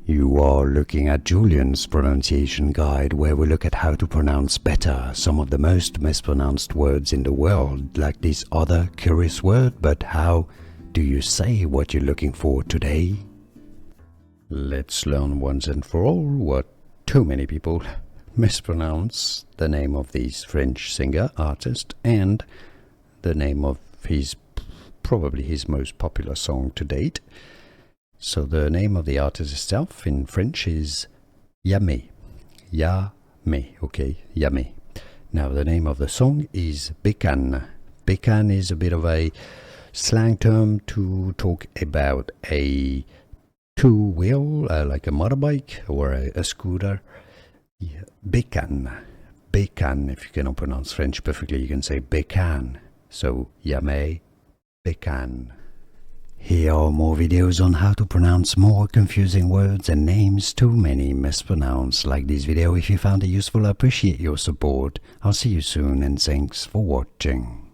You are looking at Julian's pronunciation guide, where we look at how to pronounce better some of the most mispronounced words in the world, like this other curious word. But how do you say what you're looking for today? Let's learn once and for all what too many people mispronounce: the name of this French singer, artist, and the name of probably his most popular song to date. So the name of the artist itself in French is Yamê. Yamê, okay, Yamê. Now the name of the song is Bécane. Bécane is a bit of a slang term to talk about a two-wheel, like a motorbike or a scooter. Yeah. Bécane. Bécane, if you cannot pronounce French perfectly, you can say Bécane. So Yamê, Bécane. Here are more videos on how to pronounce more confusing words and names too many mispronounced. Like this video if you found it useful. I appreciate your support. I'll see you soon and thanks for watching.